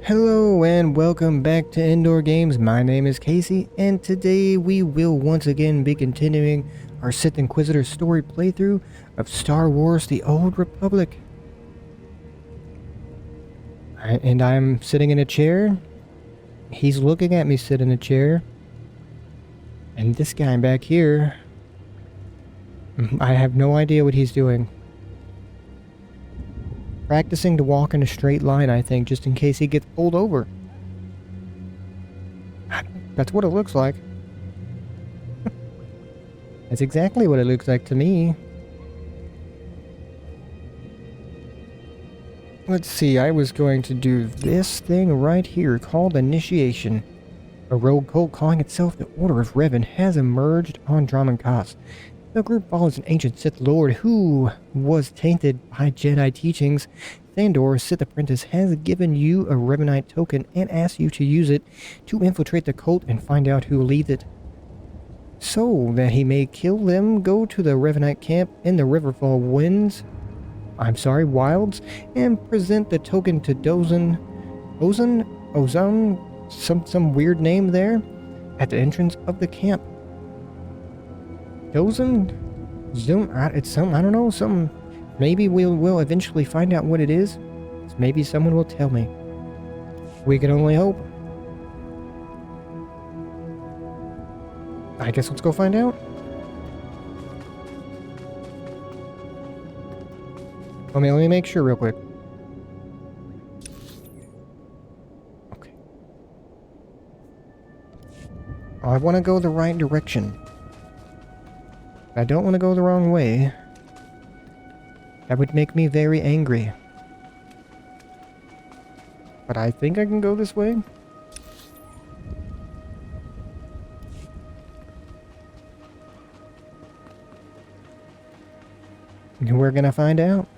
Hello and welcome back to Indoor Games. My name is Casey, and today we will once again be continuing our Sith Inquisitor story playthrough of Star Wars: The Old Republic. And I'm sitting in a chair. He's looking at me sit in a chair. And this guy back here, I have no idea what he's doing. Practicing to walk in a straight line, I think, just in case he gets pulled over. That's what it looks like. That's exactly what it looks like to me. Let's see, I was going to do this thing right here called Initiation. A rogue cult calling itself the Order of Revan has emerged on Dramankos. The group follows an ancient Sith Lord who was tainted by Jedi teachings. Thandor, Sith apprentice, has given you a Revanite token and asked you to use it to infiltrate the cult and find out who leads it. So that he may kill them, go to the Revanite camp in the Riverfall Wilds, and present the token to Ozone, some weird name there, at the entrance of the camp. Zoom, it's some, I don't know, some, maybe we'll eventually find out what it is. Maybe someone will tell me. We can only hope. I guess let's go find out. Let me make sure real quick. Okay. I want to go the right direction. I don't want to go the wrong way. That would make me very angry. But I think I can go this way. And we're gonna find out.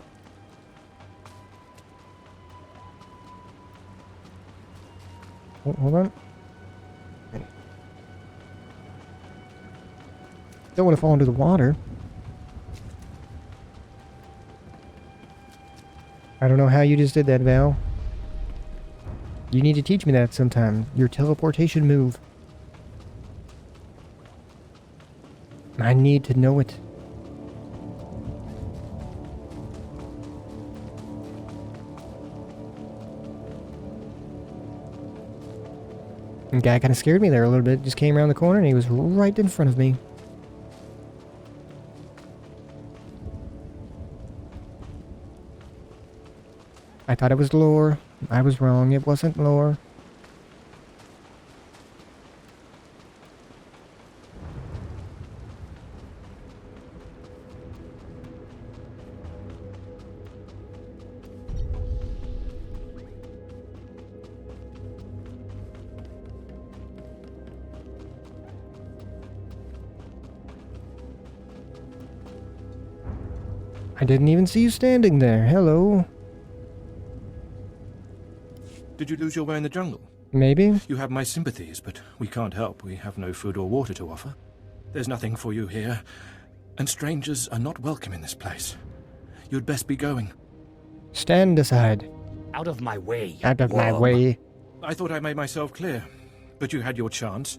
Hold on. Don't want to fall into the water. I don't know how you just did that, Val. You need to teach me that sometime. Your teleportation move. I need to know it. The guy kind of scared me there a little bit. Just came around the corner and he was right in front of me. I thought it was lore. I was wrong. It wasn't lore. I didn't even see you standing there. Hello. Did you lose your way in the jungle? Maybe. You have my sympathies, but we can't help. We have no food or water to offer. There's nothing for you here, and strangers are not welcome in this place. You'd best be going. Stand aside. Out of my way. Out of my way. I thought I made myself clear, but you had your chance.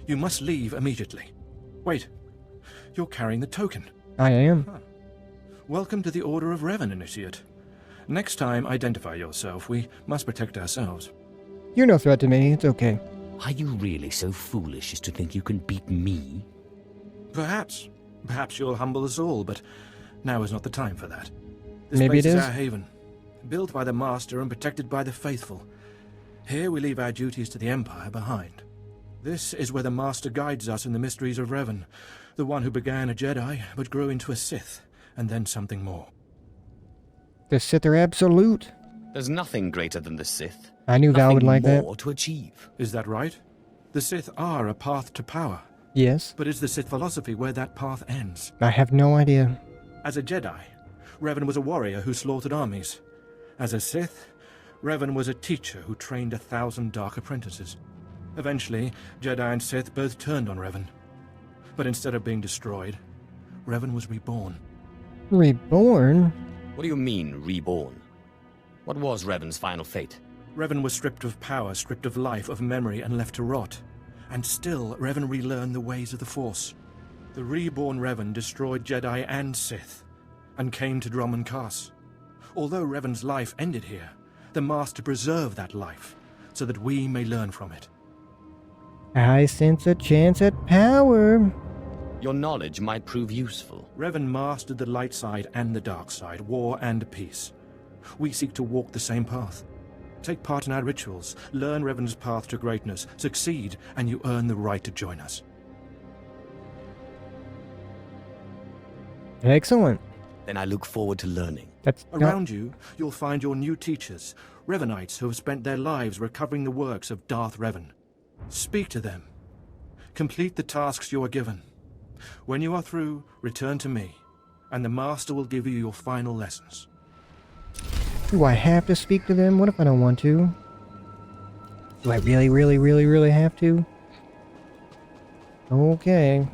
You must leave immediately. Wait, you're carrying the token. I am. Huh. Welcome to the Order of Revan, Initiate. Next time, identify yourself. We must protect ourselves. You're no threat to me. It's okay. Are you really so foolish as to think you can beat me? Perhaps. Perhaps you'll humble us all, but now is not the time for that. This Maybe place it is. our haven, built by the Master and protected by the faithful. Here we leave our duties to the Empire behind. This is where the Master guides us in the mysteries of Revan, the one who began a Jedi but grew into a Sith, and then something more. The Sith are absolute. There's nothing greater than the Sith. I knew Val would like that. Nothing more to achieve. Is that right? The Sith are a path to power. Yes. But is the Sith philosophy where that path ends? I have no idea. As a Jedi, Revan was a warrior who slaughtered armies. As a Sith, Revan was a teacher who trained 1,000 dark apprentices. Eventually, Jedi and Sith both turned on Revan. But instead of being destroyed, Revan was reborn. Reborn? What do you mean, reborn? What was Revan's final fate? Revan was stripped of power, stripped of life, of memory, and left to rot. And still, Revan relearned the ways of the Force. The reborn Revan destroyed Jedi and Sith, and came to Dromund Kaas. Although Revan's life ended here, the Master preserved that life, so that we may learn from it. I sense a chance at power. Your knowledge might prove useful. Revan mastered the light side and the dark side, war and peace. We seek to walk the same path. Take part in our rituals, learn Revan's path to greatness, succeed, and you earn the right to join us. Excellent. Then I look forward to learning. That's Around you, you'll find your new teachers, Revanites who have spent their lives recovering the works of Darth Revan. Speak to them. Complete the tasks you are given. When you are through, return to me, and the Master will give you your final lessons. Do I have to speak to them? What if I don't want to? Do I really have to? Okay.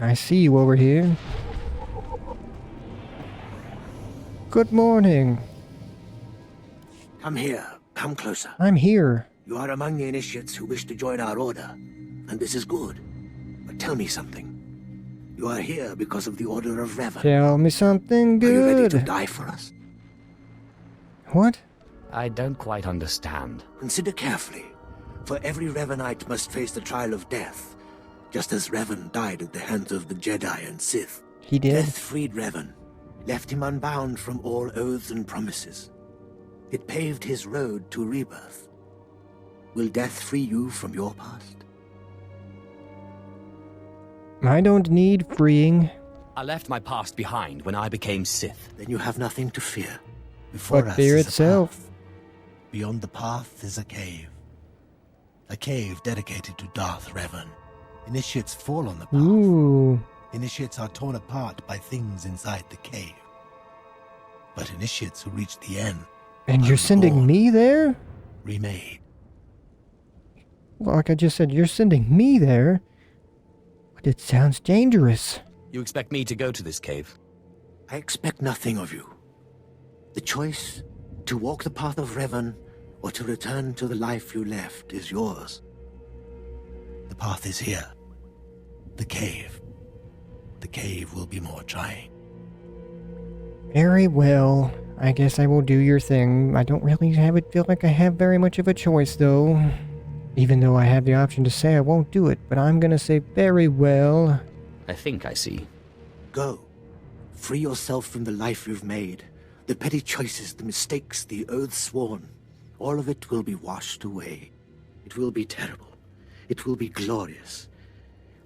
I see you over here. Good morning. Come here. Come closer. I'm here. You are among the initiates who wish to join our order, and this is good. But tell me something. You are here because of the Order of Revan. Tell me something Are you ready to good. die for us? What? I don't quite understand. Consider carefully, for every Revanite must face the trial of death, just as Revan died at the hands of the Jedi and Sith. He did? Death freed Revan, left him unbound from all oaths and promises. It paved his road to rebirth. Will death free you from your past? I don't need freeing. I left my past behind when I became Sith. Then you have nothing to fear. Before But us fear is a itself. path. Beyond the path is a cave. A cave dedicated to Darth Revan. Initiates fall on the path. Ooh. Initiates are torn apart by things inside the cave. But initiates who reach the end And are you're sending reborn, me there? remade. Well, like I just said, you're sending me there? But it sounds dangerous. You expect me to go to this cave? I expect nothing of you. The choice to walk the path of Revan or to return to the life you left is yours. The path is here. The cave. The cave will be more trying. Very well. I guess I will do your thing. I don't really feel like I have very much of a choice, though. Even though I have the option to say I won't do it, but I'm gonna say very well. I think I see. Go. Free yourself from the life you've made. The petty choices, the mistakes, the oaths sworn. All of it will be washed away. It will be terrible. It will be glorious.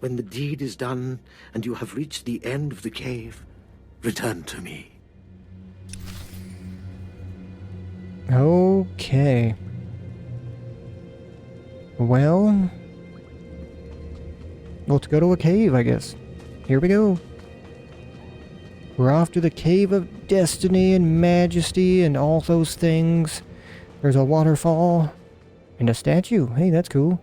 When the deed is done and you have reached the end of the cave, return to me. Okay. Well, let's go to a cave, I guess. Here we go. We're off to the Cave of Destiny and Majesty and all those things. There's a waterfall and a statue. Hey, that's cool.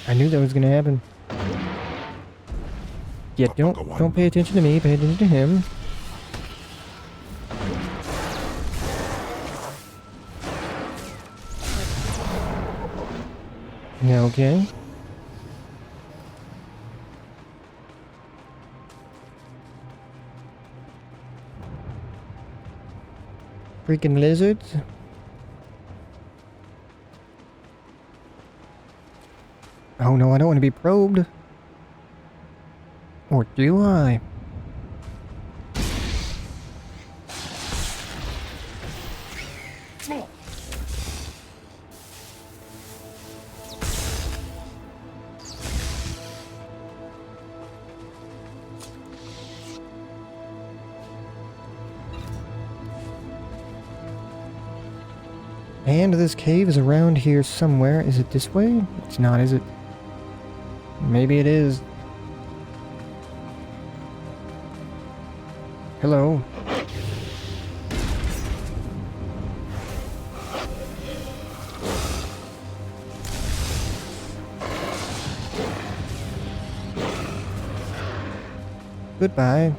I knew that was gonna happen. Yeah, don't pay attention to me, pay attention to him. Yeah, okay. Freaking lizards. Oh no, I don't want to be probed. Or do I? And this cave is around here somewhere. Is it this way? It's not, is it? Maybe it is. Hello. Goodbye.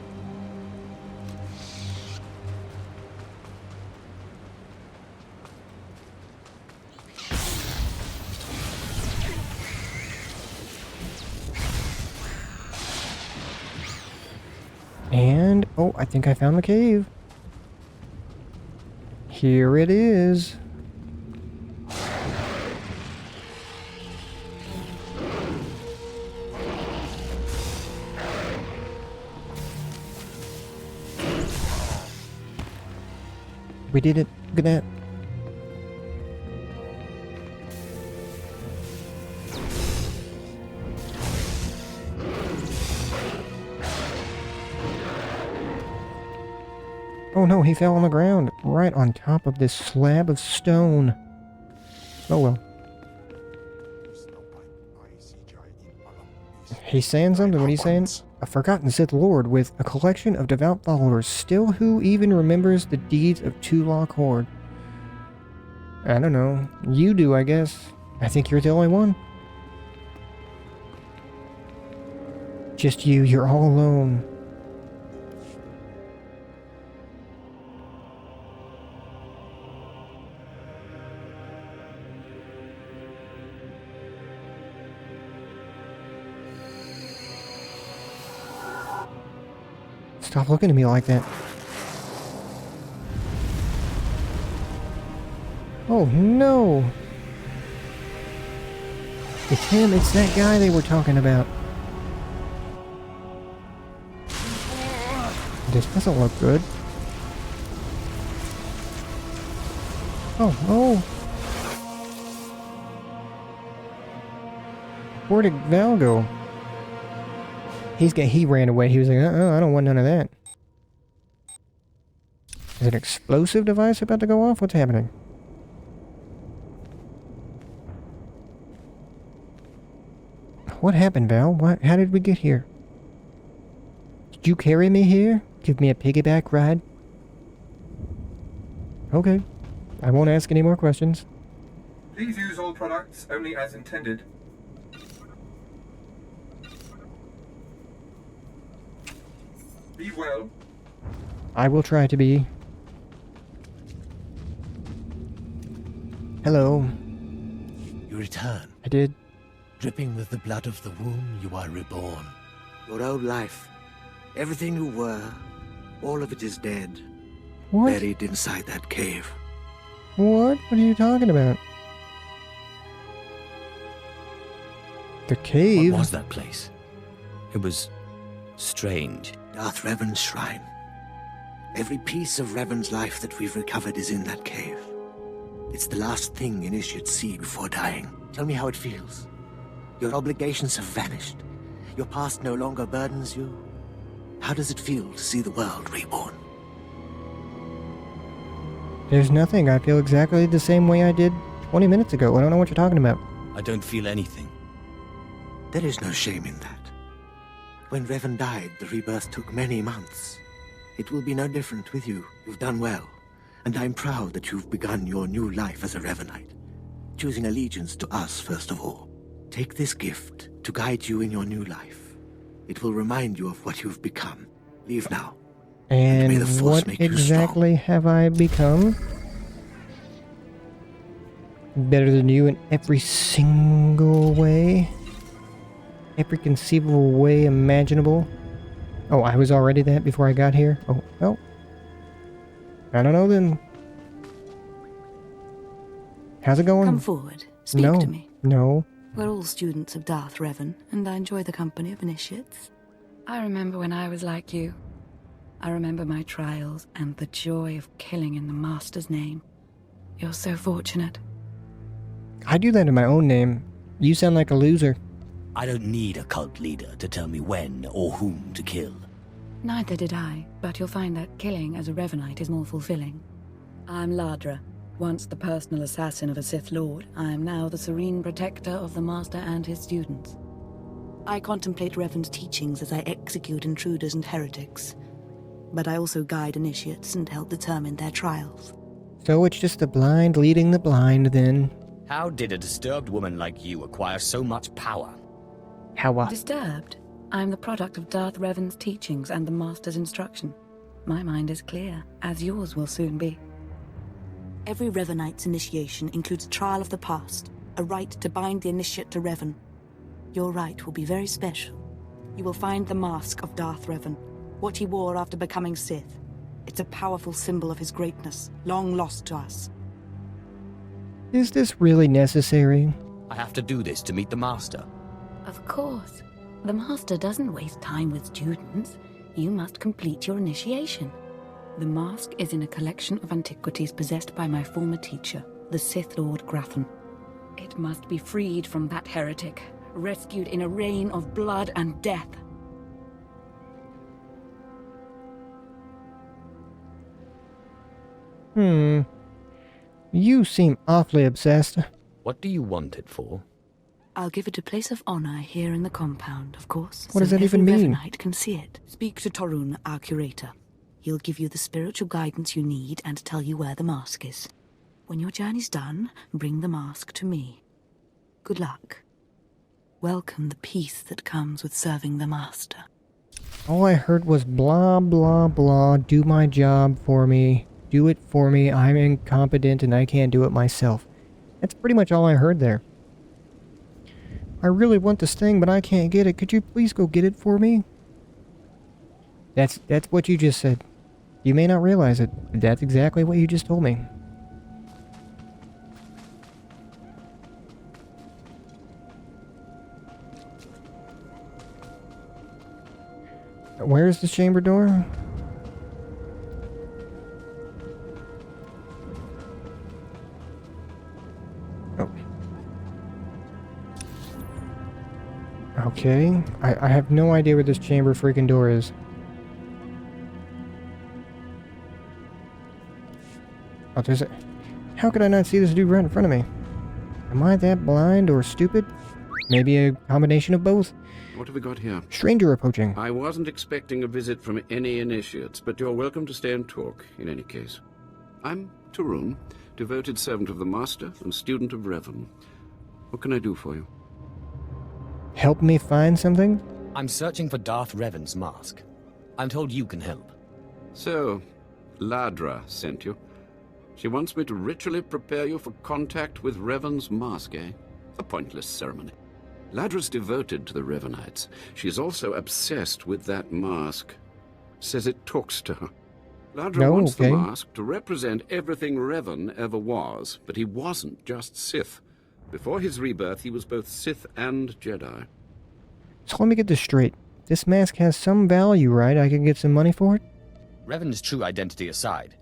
And, oh, I think I found the cave. Here it is. We did it. Look at that. Oh no, he fell on the ground, right on top of this slab of stone. Oh well. He's saying something, what are you saying? A forgotten Sith Lord with a collection of devout followers, still who even remembers the deeds of Tulok Horde? I don't know. You do, I guess. I think you're the only one. Just you, you're all alone. Stop looking at me like that. Oh no! It's him, it's that guy they were talking about. This doesn't look good. Oh, oh! Where did Val go? He ran away. He was like, I don't want none of that. Is an explosive device about to go off? What's happening? What happened, Val? What? How did we get here? Did you carry me here? Give me a piggyback ride? Okay. I won't ask any more questions. Please use all products only as intended. Be well. I will try to be. Hello. You return. I did. Dripping with the blood of the womb, you are reborn. Your old life, everything you were, all of it is dead. What? Buried inside that cave. What? What are you talking about? The cave? What was that place? It was strange. Darth Revan's shrine. Every piece of Revan's life that we've recovered is in that cave. It's the last thing initiates see before dying. Tell me how it feels. Your obligations have vanished. Your past no longer burdens you. How does it feel to see the world reborn? There's nothing. I feel exactly the same way I did 20 minutes ago. I don't know what you're talking about. I don't feel anything. There is no shame in that. When Revan died, the rebirth took many months. It will be no different with you. You've done well. And I'm proud that you've begun your new life as a Revanite, choosing allegiance to us first of all. Take this gift to guide you in your new life. It will remind you of what you've become. Leave now. And may the Force what make you exactly have I become? Better than you in every single way? Every conceivable way imaginable? Oh, I was already that before I got here? Oh, well. I don't know then. How's it going? Come forward. Speak no, to me. No. We're all students of Darth Revan, and I enjoy the company of initiates. I remember when I was like you. I remember my trials and the joy of killing in the Master's name. You're so fortunate. I do that in my own name. You sound like a loser. I don't need a cult leader to tell me when or whom to kill. Neither did I, but you'll find that killing as a Revanite is more fulfilling. I'm Ladra. Once the personal assassin of a Sith Lord, I am now the serene protector of the Master and his students. I contemplate Revan's teachings as I execute intruders and heretics. But I also guide initiates and help determine their trials. So it's just the blind leading the blind, then. How did a disturbed woman like you acquire so much power? How Disturbed? I'm the product of Darth Revan's teachings and the Master's instruction. My mind is clear, as yours will soon be. Every Revanite's initiation includes trial of the past, a rite to bind the initiate to Revan. Your rite will be very special. You will find the mask of Darth Revan, what he wore after becoming Sith. It's a powerful symbol of his greatness, long lost to us. Is this really necessary? I have to do this to meet the Master. Of course. The Master doesn't waste time with students. You must complete your initiation. The mask is in a collection of antiquities possessed by my former teacher, the Sith Lord Grafan. It must be freed from that heretic, rescued in a rain of blood and death. You seem awfully obsessed. What do you want it for? I'll give it a place of honor here in the compound, of course. What does that even every mean? Revanite can see it. Speak to Torun, our curator. He'll give you the spiritual guidance you need and tell you where the mask is. When your journey's done, bring the mask to me. Good luck. Welcome the peace that comes with serving the Master. All I heard was blah, blah, blah, do my job for me, do it for me, I'm incompetent and I can't do it myself. That's pretty much all I heard there. I really want this thing, but I can't get it. Could you please go get it for me? That's what you just said. You may not realize it, but that's exactly what you just told me. Where's the chamber door? Oh. Okay. I have no idea where this chamber freaking door is. Oh, there's a... How could I not see this dude right in front of me? Am I that blind or stupid? Maybe a combination of both? What have we got here? Stranger approaching. I wasn't expecting a visit from any initiates, but you're welcome to stay and talk, in any case. I'm Torun, devoted servant of the Master and student of Revan. What can I do for you? Help me find something? I'm searching for Darth Revan's mask. I'm told you can help. So, Ladra sent you. She wants me to ritually prepare you for contact with Revan's mask, eh? A pointless ceremony. Ladra's devoted to the Revanites. She's also obsessed with that mask. Says it talks to her. Ladra wants the mask to represent everything Revan ever was, but he wasn't just Sith. Before his rebirth, he was both Sith and Jedi. So let me get this straight. This mask has some value, right? I can get some money for it? Revan's true identity aside,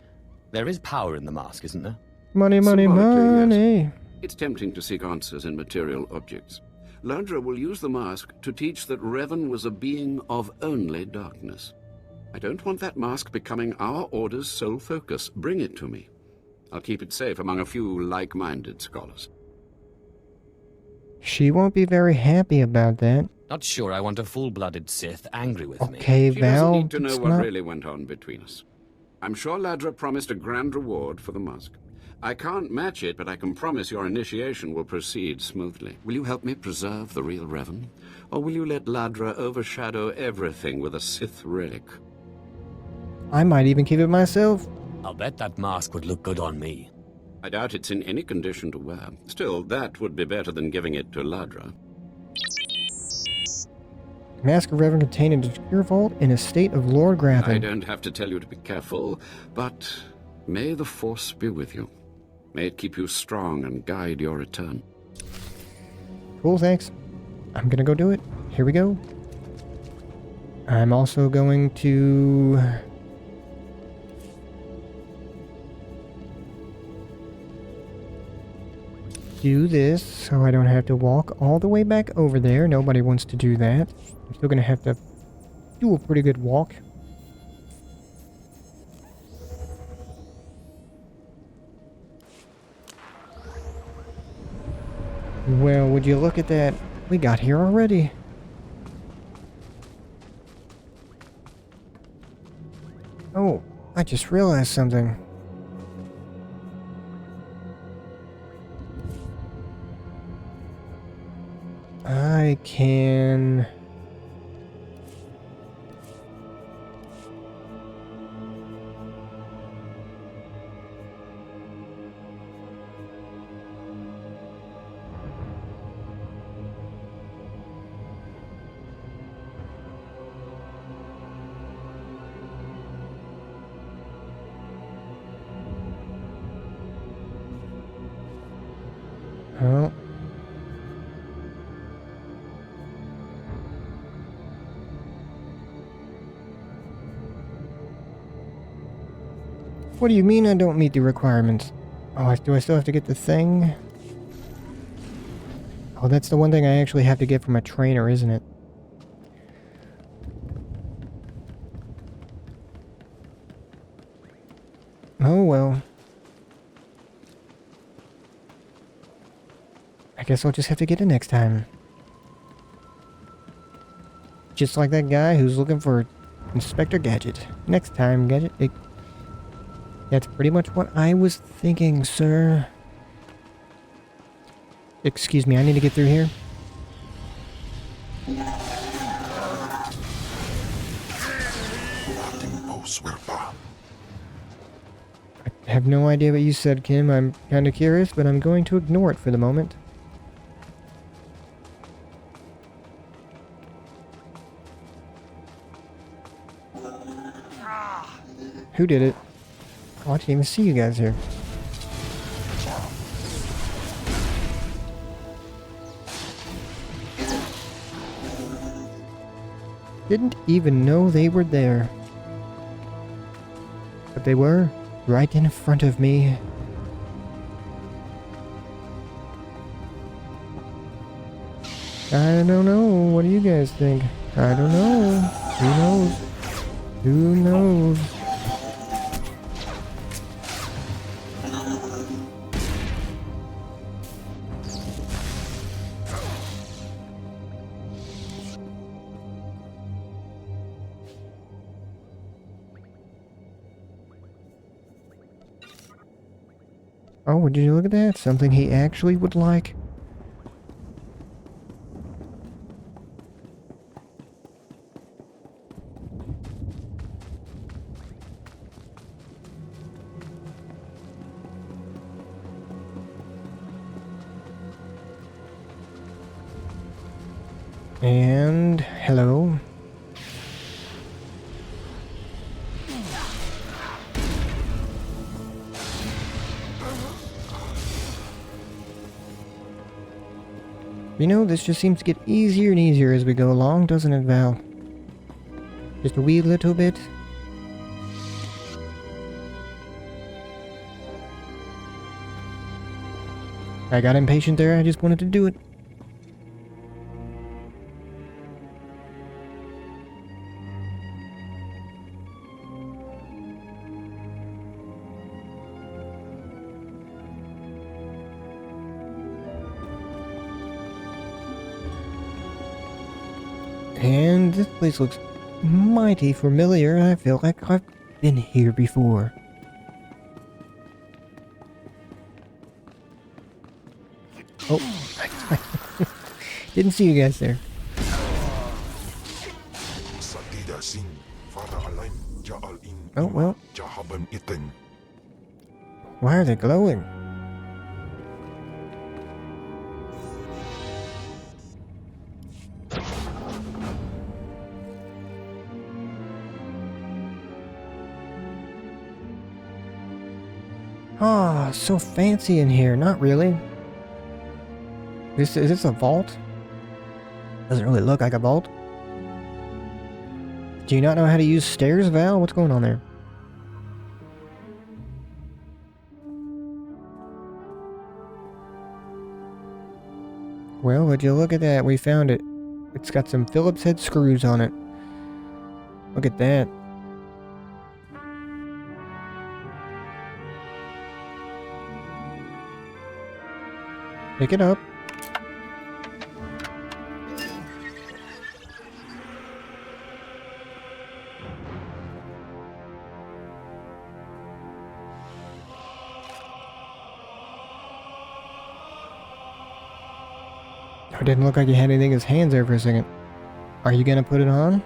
there is power in the mask, isn't there? Money, money, money. Yes. It's tempting to seek answers in material objects. Ladra will use the mask to teach that Revan was a being of only darkness. I don't want that mask becoming our Order's sole focus. Bring it to me. I'll keep it safe among a few like-minded scholars. She won't be very happy about that. Not sure I want a full-blooded Sith angry with me. Okay, She Val, doesn't need to know it's what not... really went on between us. I'm sure Ladra promised a grand reward for the mask. I can't match it, but I can promise your initiation will proceed smoothly. Will you help me preserve the real Revan? Or will you let Ladra overshadow everything with a Sith relic? I might even keep it myself. I'll bet that mask would look good on me. I doubt it's in any condition to wear. Still, that would be better than giving it to Ladra. Mask of Revan contained in the secure vault in a state of Lord Grafan. I don't have to tell you to be careful, but may the Force be with you. May it keep you strong and guide your return. Cool, thanks. I'm gonna go do it. Here we go. I'm also going to... do this so I don't have to walk all the way back over there. Nobody wants to do that. I'm still gonna have to do a pretty good walk. Well, would you look at that? We got here already. Oh, I just realized something. I can Oh. What do you mean I don't meet the requirements? Oh, do I still have to get the thing? Oh, that's the one thing I actually have to get from a trainer, isn't it? Oh, well. I guess I'll just have to get it next time. Just like that guy who's looking for Inspector Gadget. Next time, Gadget. That's pretty much what I was thinking, sir. Excuse me, I need to get through here. I have no idea what you said, Kim. I'm kind of curious, but I'm going to ignore it for the moment. Who did it? Oh, I didn't even see you guys here. Didn't even know they were there. But they were right in front of me. I don't know. What do you guys think? I don't know. Who knows? Who knows? Oh, would you look at that? Something he actually would like. And hello. You know, this just seems to get easier and easier as we go along, doesn't it, Val? Just a wee little bit. I got impatient there, I just wanted to do it. And this place looks mighty familiar. I feel like I've been here before. Oh, didn't see you guys there. Oh, well. Why are they glowing? Ah, so fancy in here. Not really. Is this a vault? Doesn't really look like a vault. Do you not know how to use stairs, Val? What's going on there? Well, would you look at that? We found it. It's got some Phillips head screws on it. Look at that. Pick it up. It didn't look like he had anything in his hands there for a second. Are you gonna put it on?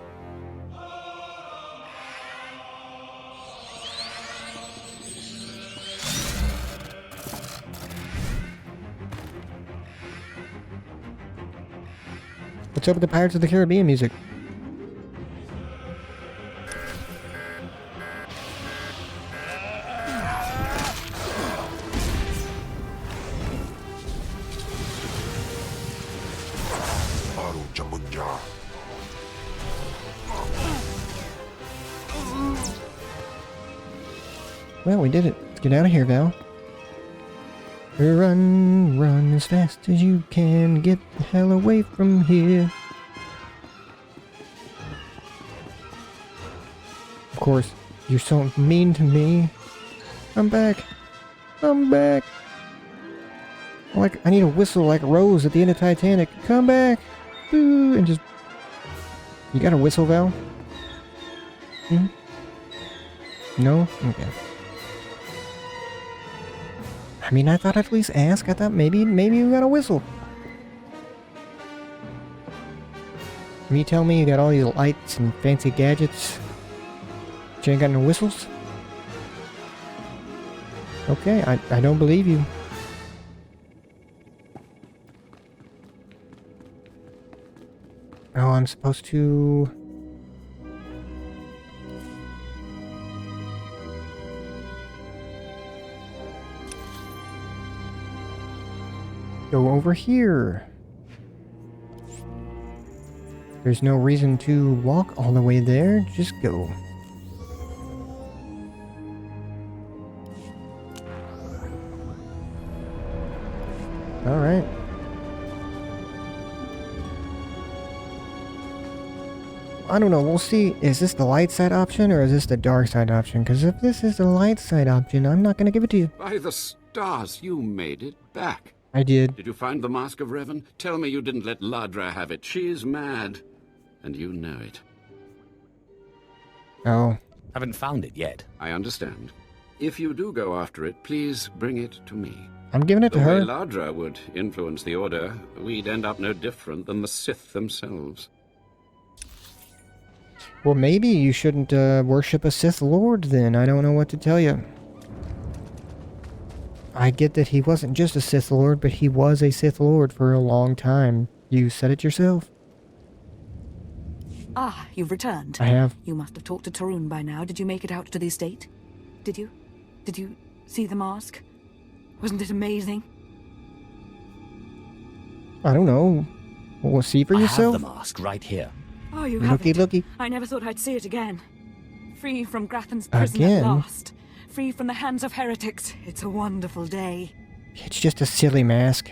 What's up with the Pirates of the Caribbean music? Well, we did it. Let's get out of here, Val. Run, run as fast as you can. Get the hell away from here. Of course, you're so mean to me. I'm back. I'm back. Like, I need a whistle like Rose at the end of Titanic. Come back. Boo, and just... You got a whistle, Val? Hmm? No? Okay. I mean, I thought I'd at least ask. I thought maybe you got a whistle. Can you tell me you got all these lights and fancy gadgets? But you ain't got no whistles? Okay, I don't believe you. Oh, I'm supposed to... Go over here. There's no reason to walk all the way there. Just go. Alright. I don't know, we'll see. Is this the light side option or is this the dark side option? Because if this is the light side option, I'm not going to give it to you. By the stars, you made it back. I did. Did you find the Mask of Revan? Tell me you didn't let Ladra have it. She's mad. And you know it. Oh. Haven't found it yet. I understand. If you do go after it, please bring it to me. I'm giving it to her. The way Ladra would influence the Order, we'd end up no different than the Sith themselves. Well, maybe you shouldn't worship a Sith Lord then. I don't know what to tell you. I get that he wasn't just a Sith Lord, but he was a Sith Lord for a long time. You said it yourself. Ah, you've returned. I have. You must have talked to Tarun by now. Did you make it out to the estate? Did you? Did you see the mask? Wasn't it amazing? I don't know. Well, see for yourself. I have the mask right here. Oh, you Looky, haven't. looky. I never thought I'd see it again. Free from Grathan's prison Again? at last. Free from the hands of heretics. It's a wonderful day. It's just a silly mask.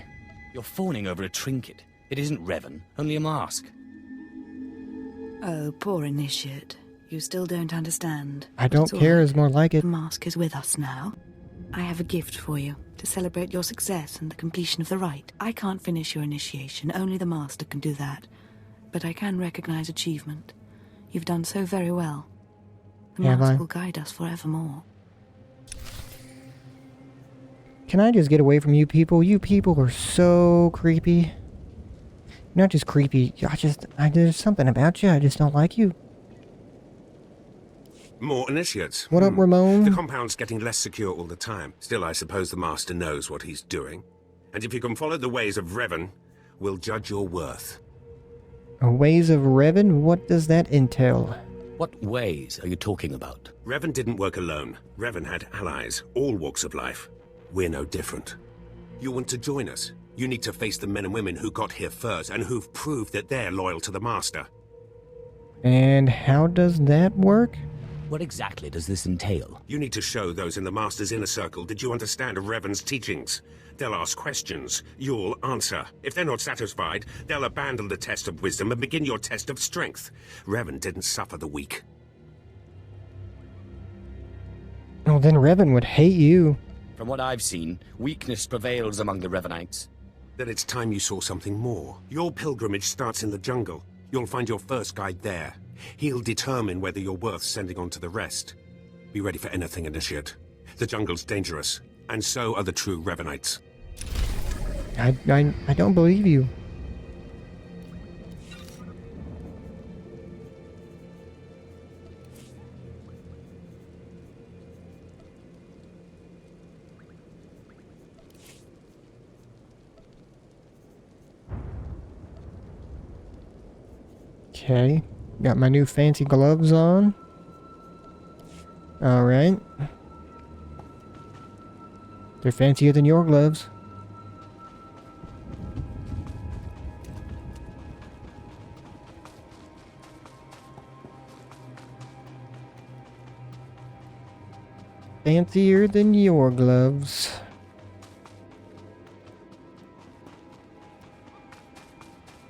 You're fawning over a trinket. It isn't Revan, only a mask. Oh, poor initiate. You still don't understand. I don't It's all care right. is more like it. The mask is with us now. I have a gift for you to celebrate your success and the completion of the rite. I can't finish your initiation. Only the master can do that. But I can recognize achievement. You've done so very well. The Have mask I? will guide us forevermore. Can I just get away from you people? You people are so creepy. Not just creepy. There's something about you. I just don't like you. More initiates. What up, Ramon? The compound's getting less secure all the time. Still, I suppose the Master knows what he's doing. And if you can follow the ways of Revan, we'll judge your worth. Ways of Revan? What does that entail? What ways are you talking about? Revan didn't work alone. Revan had allies, all walks of life. We're no different. You want to join us? You need to face the men and women who got here first and who've proved that they're loyal to the Master. And how does that work? What exactly does this entail? You need to show those in the Master's inner circle that you understand Revan's teachings. They'll ask questions. You'll answer. If they're not satisfied, they'll abandon the test of wisdom and begin your test of strength. Revan didn't suffer the weak. Well, then Revan would hate you. From what I've seen, weakness prevails among the Revanites. Then it's time you saw something more. Your pilgrimage starts in the jungle. You'll find your first guide there. He'll determine whether you're worth sending on to the rest. Be ready for anything, Initiate. The jungle's dangerous, and so are the true Revanites. I don't believe you. Okay, got my new fancy gloves on. Alright. They're fancier than your gloves. fancier than your gloves.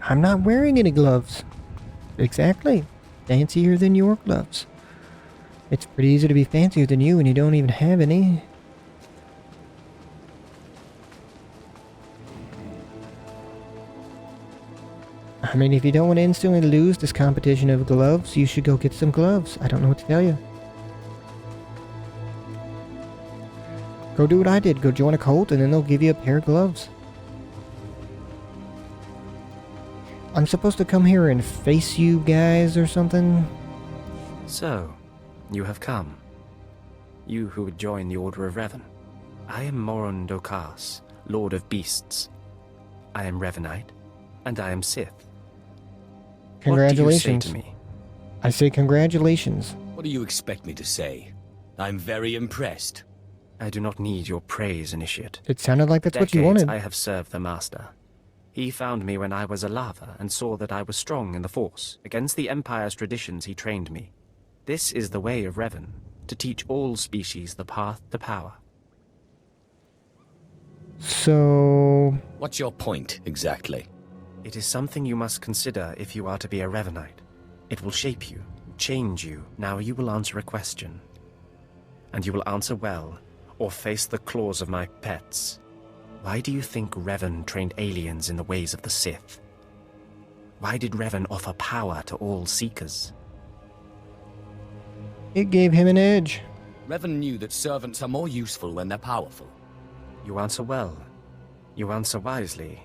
I'm not wearing any gloves. Exactly. Fancier than your gloves. It's pretty easy to be fancier than you when you don't even have any. I mean, if you don't want to instantly lose this competition of gloves, you should go get some gloves. I don't know what to tell you. Go do what I did. Go join a cult and then they'll give you a pair of gloves. I'm supposed to come here and face you guys or something? So, you have come. You who would join the Order of Revan. I am Moron Dokas, Lord of Beasts. I am Revanite, and I am Sith. Congratulations. What do you say to me? I say congratulations. What do you expect me to say? I'm very impressed. I do not need your praise, Initiate. It sounded like that's what you Decades wanted. I have served the Master. He found me when I was a lava and saw that I was strong in the Force. Against the Empire's traditions, he trained me. This is the way of Revan, to teach all species the path to power. So... What's your point, exactly? It is something you must consider if you are to be a Revanite. It will shape you, change you. Now you will answer a question. And you will answer well, or face the claws of my pets. Why do you think Revan trained aliens in the ways of the Sith? Why did Revan offer power to all Seekers? It gave him an edge. Revan knew that servants are more useful when they're powerful. You answer well. You answer wisely.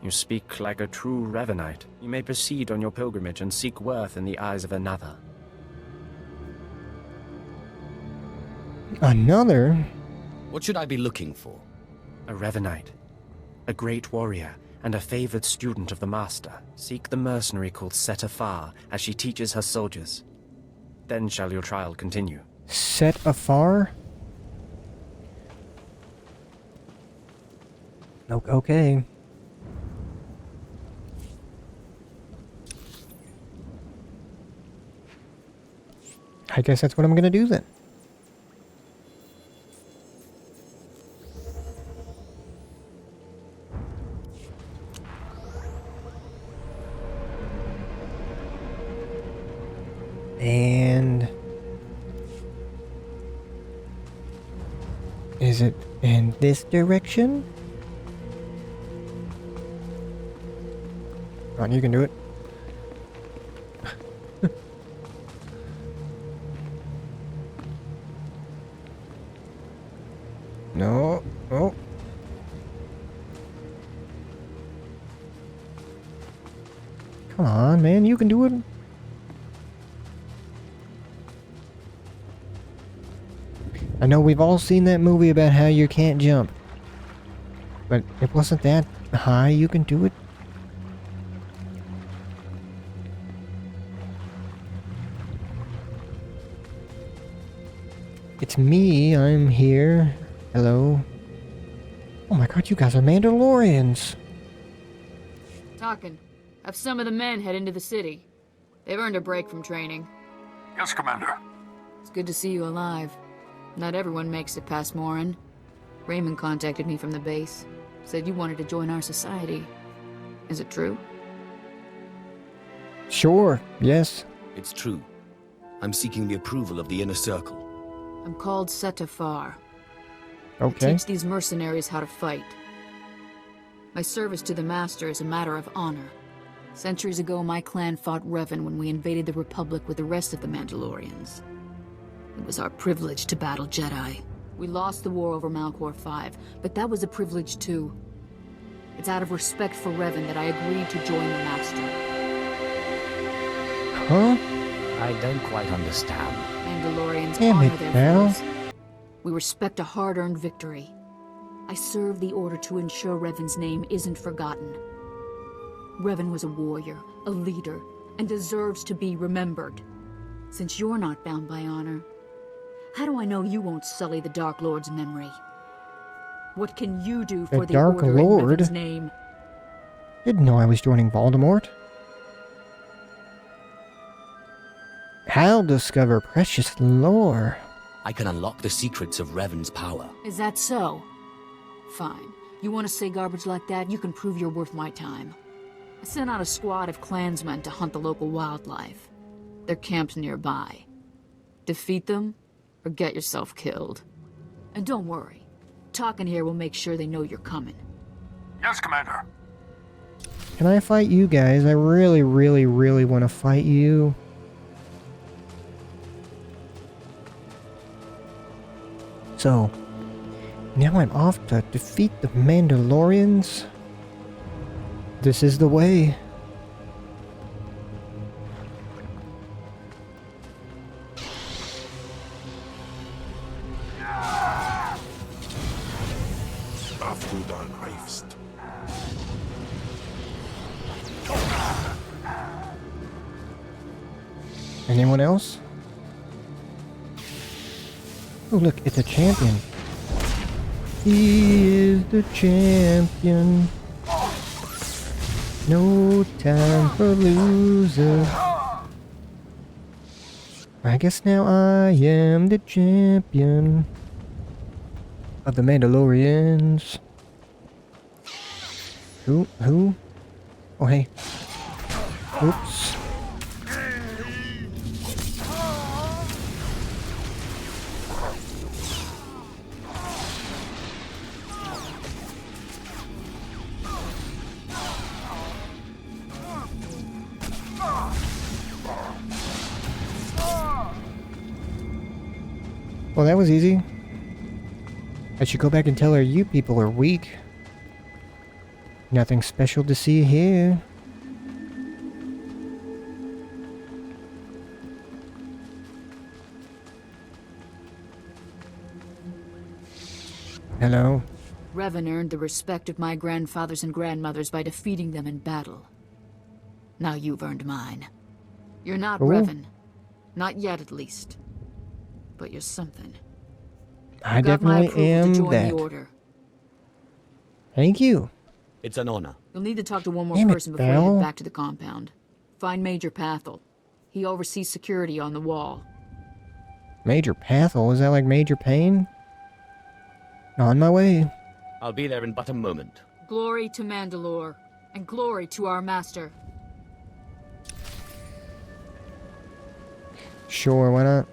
You speak like a true Revanite. You may proceed on your pilgrimage and seek worth in the eyes of another. Another? What should I be looking for? A Revanite, a great warrior, and a favored student of the Master. Seek the mercenary called Set Afar, as she teaches her soldiers. Then shall your trial continue. Set Afar? Okay. I guess that's what I'm gonna do then. And... is it in this direction? Come on, you can do it. No. Oh. Come on, man, you can do it. I know we've all seen that movie about how you can't jump. But it wasn't that high, you can do it. It's me, I'm here. Hello. Oh my god, you guys are Mandalorians. Talking. Have some of the men head into the city. They've earned a break from training. Yes, Commander. It's good to see you alive. Not everyone makes it past Morin. Raymond contacted me from the base. Said you wanted to join our society. Is it true? Sure, yes. It's true. I'm seeking the approval of the Inner Circle. I'm called Set Afar. I Okay. teach these mercenaries how to fight. My service to the Master is a matter of honor. Centuries ago, my clan fought Revan when we invaded the Republic with the rest of the Mandalorians. It was our privilege to battle Jedi. We lost the war over Malchor 5, but that was a privilege too. It's out of respect for Revan that I agreed to join the Master. Huh? I don't quite understand. Mandalorians Damn honor it, their Val. foes. We respect a hard-earned victory. I serve the Order to ensure Revan's name isn't forgotten. Revan was a warrior, a leader, and deserves to be remembered. Since you're not bound by honor, how do I know you won't sully the Dark Lord's memory? What can you do for the Dark Order Lord? in Revan's name? Didn't know I was joining Voldemort. I'll discover precious lore. I can unlock the secrets of Revan's power. Is that so? Fine. You want to say garbage like that? You can prove you're worth my time. I sent out a squad of clansmen to hunt the local wildlife. They're camped nearby. Defeat them, or get yourself killed. And don't worry. Talking here will make sure they know you're coming. Yes, Commander. Can I fight you guys? I really, really, really want to fight you. So, now I'm off to defeat the Mandalorians. This is the way. Anyone else? Oh look, it's a champion. He is the champion. No time for losers. I guess now I am the champion of the Mandalorians. Who? Oh hey. Oops. Well, that was easy. I should go back and tell her you people are weak. Nothing special to see here. Hello? Revan earned the respect of my grandfathers and grandmothers by defeating them in battle. Now you've earned mine. You're not Ooh. Revan. Not yet, at least. But you're something. I Got my definitely approval am to join that. the Order. Thank you. It's an honor. You'll need to talk to one more Damn it, person before you Val. head back to the compound. Find Major Pathel. He oversees security on the wall. Major Pathel? Is that like Major Pain? On my way. I'll be there in but a moment. Glory to Mandalore, and glory to our master. Sure, why not?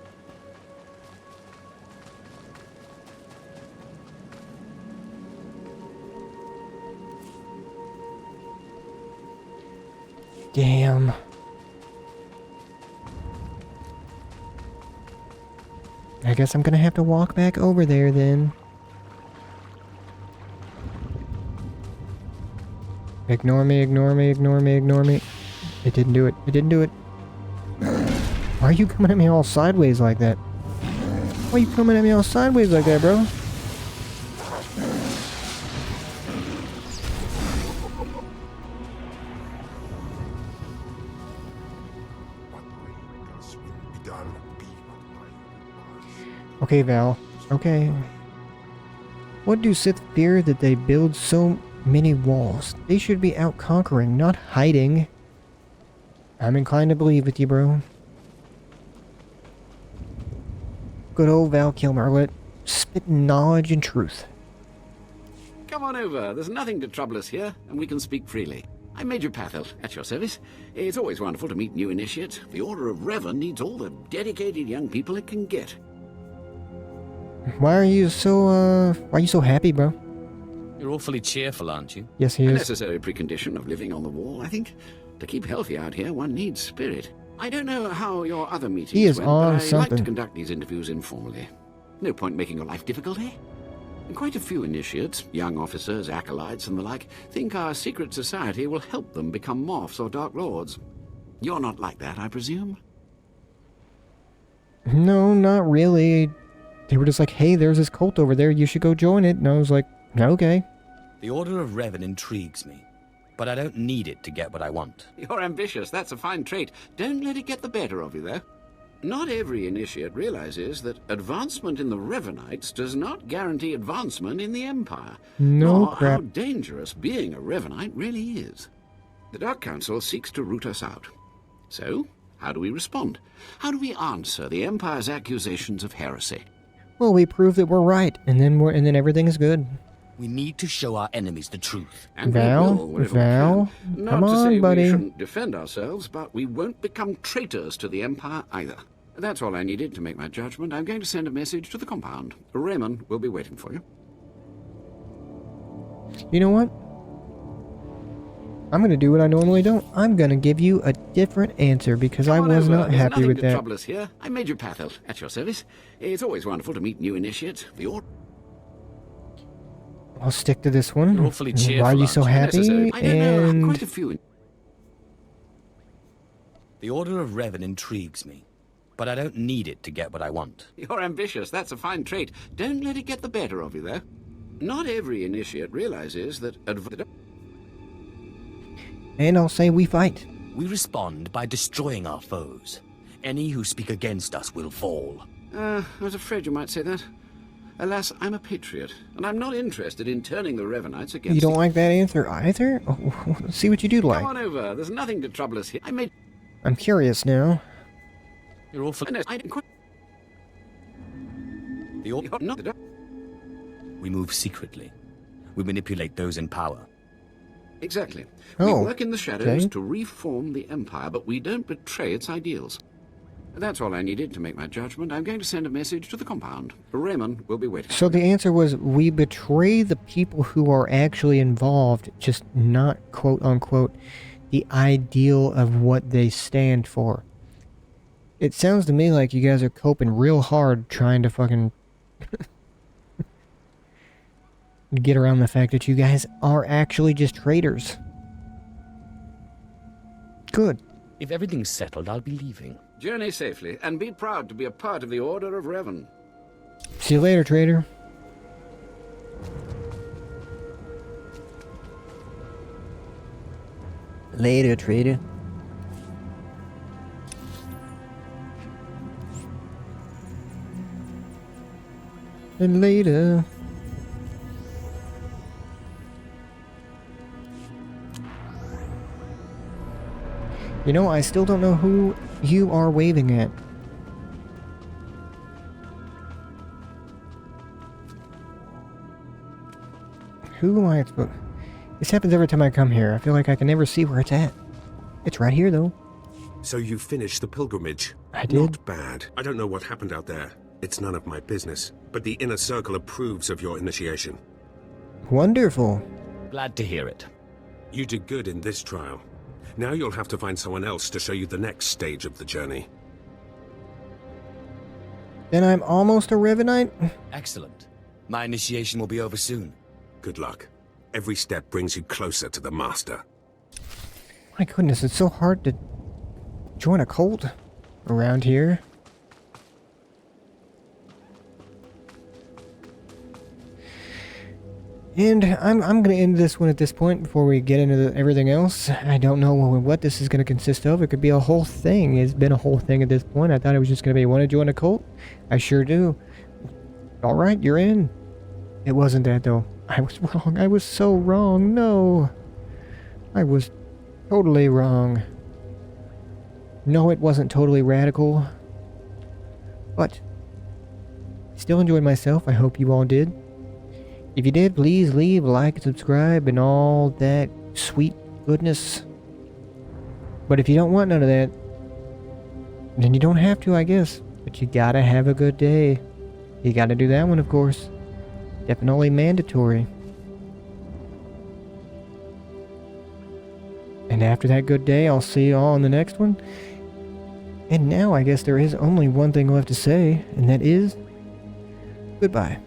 Damn. I guess I'm gonna have to walk back over there then. Ignore me, ignore me, ignore me, ignore me. It didn't do it. It didn't do it. Why are you coming at me all sideways like that? Why are you coming at me all sideways like that, bro? Okay, Val. Okay. What do Sith fear that they build so many walls? They should be out conquering, not hiding. I'm inclined to believe with you, bro. Good old Val Kilmer, spitting knowledge and truth. Come on over. There's nothing to trouble us here, and we can speak freely. I'm Major Pathel, at your service. It's always wonderful to meet new initiates. The Order of Revan needs all the dedicated young people it can get. Why are you so happy, bro? You're awfully cheerful, aren't you? Yes, he A is. necessary precondition of living on the wall, I think. To keep healthy out here, one needs spirit. I don't know how your other meetings He is went, on but I like to something. conduct these interviews informally. No point making your life difficult, eh? And quite a few initiates, young officers, acolytes, and the like, think our secret society will help them become morphs or dark lords. You're not like that, I presume? No, not really. They were just like, hey, there's this cult over there, you should go join it. And I was like, okay. The Order of Revan intrigues me, but I don't need it to get what I want. You're ambitious, that's a fine trait. Don't let it get the better of you, though. Not every initiate realizes that advancement in the Revanites does not guarantee advancement in the Empire. No nor crap. how dangerous being a Revanite really is. The Dark Council seeks to root us out. So, how do we respond? How do we answer the Empire's accusations of heresy? Well, we prove that we're right, and then everything is good. We need to show our enemies the truth. And Val? we will, wherever we Val? can. Not Come to on, say buddy. we shouldn't defend ourselves, but we won't become traitors to the Empire either. That's all I needed to make my judgment. I'm going to send a message to the compound. Raymond will be waiting for you. You know what? I'm going to do what I normally don't. I'm going to give you a different answer because I Come on was over. not There's happy nothing with to that. trouble us here. I made your path out at your service. It's always wonderful to meet new initiates. The order. I'll stick to this one. You're awfully cheerful, Why are you so aren't happy? I don't know. And Quite a few. The Order of Revan intrigues me, but I don't need it to get what I want. You're ambitious. That's a fine trait. Don't let it get the better of you, though. Not every initiate realizes that and I'll say we fight. We respond by destroying our foes. Any who speak against us will fall. I was afraid you might say that. Alas, I'm a patriot, and I'm not interested in turning the Revanites against You don't like that answer either? Oh, let's see what you do like. Come on over. There's nothing to trouble us here. I made... I'm curious now. You're awful. I didn't quite... The Order... Not... We move secretly. We manipulate those in power. Exactly. Oh, We work in the shadows okay. to reform the Empire, but we don't betray its ideals. That's all I needed to make my judgment. I'm going to send a message to the compound. Raymond will be waiting. So the answer was we betray the people who are actually involved, just not quote unquote the ideal of what they stand for. It sounds to me like you guys are coping real hard trying to fucking get around the fact that you guys are actually just traitors. Good. If everything's settled, I'll be leaving. Journey safely, and be proud to be a part of the Order of Revan. See you later, traitor. Later, traitor. And later. You know, I still don't know who you are waving at. Who am I supposed... This happens every time I come here. I feel like I can never see where it's at. It's right here, though. So you finished the pilgrimage? I did. Not bad. I don't know what happened out there. It's none of my business. But the Inner Circle approves of your initiation. Wonderful. Glad to hear it. You did good in this trial. Now you'll have to find someone else to show you the next stage of the journey. Then I'm almost a Revanite? Excellent. My initiation will be over soon. Good luck. Every step brings you closer to the Master. My goodness, it's so hard to join a cult around here. And I'm going to end this one at this point before we get into everything else. I don't know what this is going to consist of. It could be a whole thing. It's been a whole thing at this point. I thought it was just going to be, want to join a cult? I sure do. Alright, you're in. It wasn't that, though. I was wrong. I was so wrong. No. I was totally wrong. No, it wasn't totally radical. But still enjoyed myself. I hope you all did. If you did, please leave a like and subscribe and all that sweet goodness. But if you don't want none of that, then you don't have to, I guess. But you gotta have a good day. You gotta do that one, of course. Definitely mandatory. And after that good day, I'll see you all in the next one. And now I guess there is only one thing left to say, and that is goodbye.